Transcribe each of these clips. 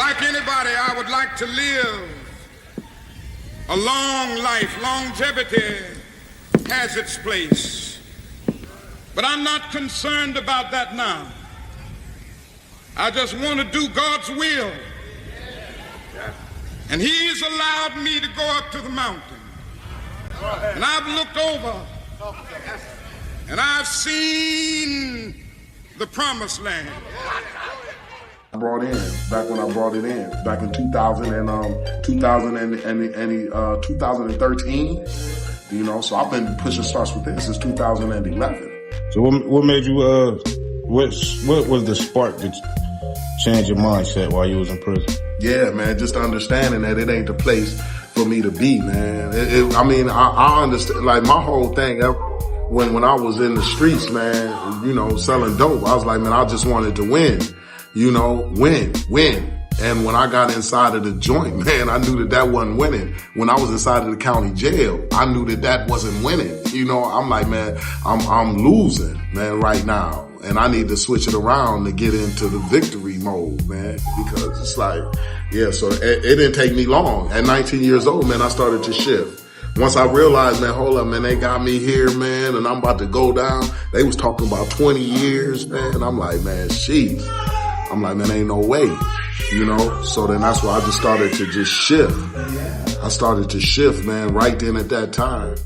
Like anybody, I would like to live a long life. Longevity has its place. But I'm not concerned about that now. I just want to do God's will. And He's allowed me to go up to the mountain. And I've looked over and I've seen the promised land. Brought in back when I brought it in back in 2013, you know, so I've been pushing Starts Within since 2011. So what made you what was the spark that changed your mindset while you was in prison? Yeah, man, just understanding that it ain't the place for me to be, man. I understand, like, my whole thing when I was in the streets, man, you know, selling dope, I was like, man, I just wanted to win. You know, win. And when I got inside of the joint, man, I knew that wasn't winning. When I was inside of the county jail, I knew that wasn't winning. You know, I'm like, man, I'm losing, man, right now. And I need to switch it around to get into the victory mode, man, because it's like, yeah, so it didn't take me long. At 19 years old, man, I started to shift. Once I realized, man, hold up, man, they got me here, man, and I'm about to go down. They was talking about 20 years, man. I'm like, man, sheesh. I'm like, man, ain't no way, you know? So then that's why I just started to just shift. I started to shift, man, right then at that time.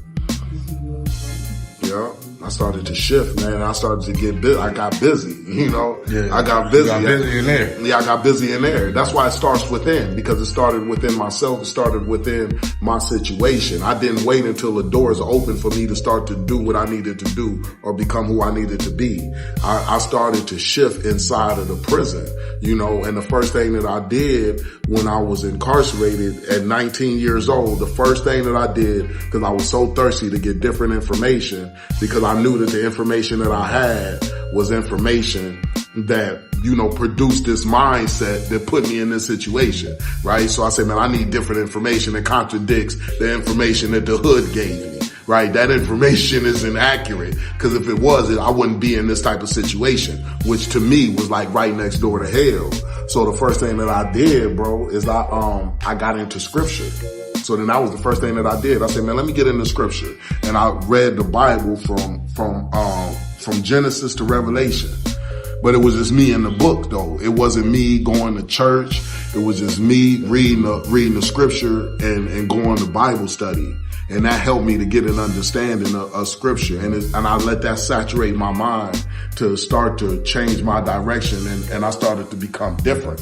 Yeah. I started to shift, man. I started to get busy. I got busy, you know? Yeah. I got busy. You got busy in there. Yeah, I got busy in there. That's why it starts within, because it started within myself. It started within my situation. I didn't wait until the doors opened for me to start to do what I needed to do or become who I needed to be. I started to shift inside of the prison, you know, and the first thing that I did when I was incarcerated at 19 years old, the first thing that I did, because I was so thirsty to get different information, because I knew that the information that I had was information that, you know, produced this mindset that put me in this situation, right? So I said, man, I need different information that contradicts the information that the hood gave me, right? That information isn't accurate, because if it was, I wouldn't be in this type of situation, which to me was like right next door to hell. So the first thing that I did, bro, is I got into scripture. So then that was the first thing that I did. I said, man, let me get into scripture. And I read the Bible from Genesis to Revelation. But it was just me in the book, though. It wasn't me going to church. It was just me reading the scripture and going to Bible study. And that helped me to get an understanding of scripture. And I let that saturate my mind to start to change my direction. And I started to become different,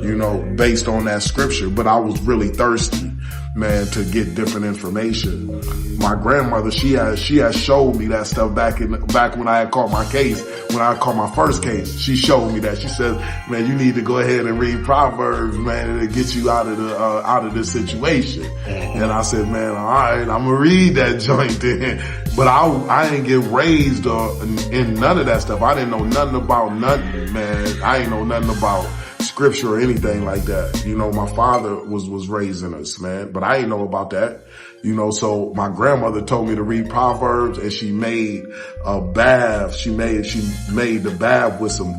you know, based on that scripture. But I was really thirsty, man, to get different information. My grandmother, she had showed me that stuff back when I had caught my case, when I caught my first case. She showed me that. She said, man, you need to go ahead and read Proverbs, man, to get you out of this situation. And I said, man, all right, I'm gonna read that joint then. But I didn't get raised in none of that stuff. I didn't know nothing about nothing, man. I ain't know nothing about scripture or anything like that. You know, my father was raising us, man, but I didn't know about that. You know, so my grandmother told me to read Proverbs, and she made a bath. She made the bath with some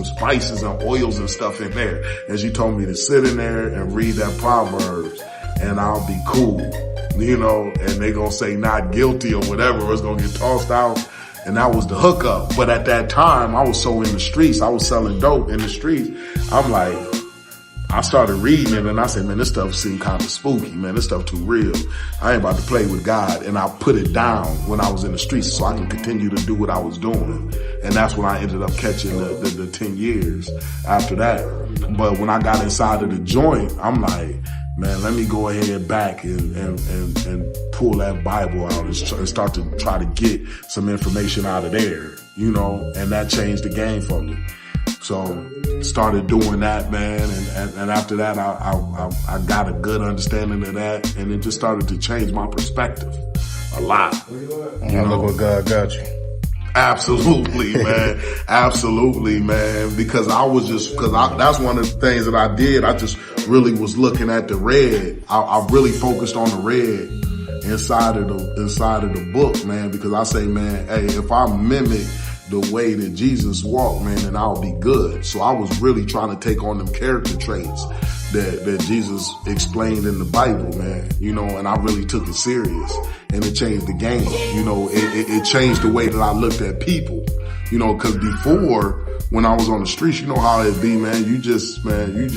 spices and oils and stuff in there. And she told me to sit in there and read that Proverbs, and I'll be cool, you know, and they gonna say not guilty or whatever, or it's gonna get tossed out. And that was the hookup. But at that time, I was so in the streets. I was selling dope in the streets. I'm like, I started reading it, and I said, man, this stuff seemed kind of spooky, man. This stuff too real. I ain't about to play with God. And I put it down when I was in the streets so I can continue to do what I was doing. And that's when I ended up catching the 10 years after that. But when I got inside of the joint, I'm like, man, let me go ahead back and pull that Bible out and start to try to get some information out of there, you know, and that changed the game for me. So started doing that, man, and after that, I got a good understanding of that, and it just started to change my perspective a lot. You know? Look what God got you. Absolutely, man. Absolutely, man. Because that's one of the things that I did. I just really was looking at the red. I really focused on the red inside of the book, man, because I say, man, hey, if I mimic the way that Jesus walked, man, and I'll be good. So I was really trying to take on them character traits that Jesus explained in the Bible, man, you know, and I really took it serious, and it changed the game. You know, it changed the way that I looked at people, you know, cause before, when I was on the streets, you know how it be, man, you just been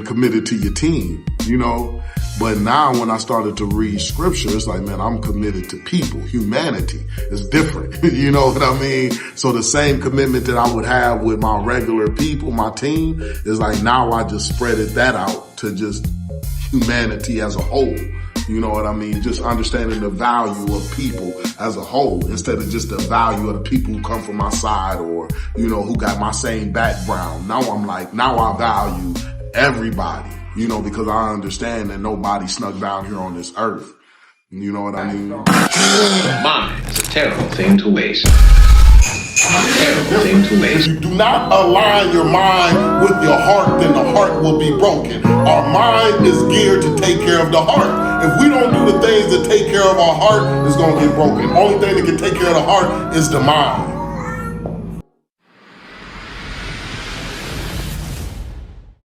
committed to your team, you know. But now when I started to read scripture, it's like, man, I'm committed to people. Humanity is different. You know what I mean? So the same commitment that I would have with my regular people, my team, is like now I just spreaded that out to just humanity as a whole. You know what I mean? Just understanding the value of people as a whole instead of just the value of the people who come from my side or, you know, who got my same background. Now I'm like, now I value everybody. You know, because I understand that nobody snuck down here on this earth. You know what I mean? Mind's a terrible thing to waste. Terrible thing to waste. If you do not align your mind with your heart, then the heart will be broken. Our mind is geared to take care of the heart. If we don't do the things that take care of our heart, it's going to get broken. Only thing that can take care of the heart is the mind.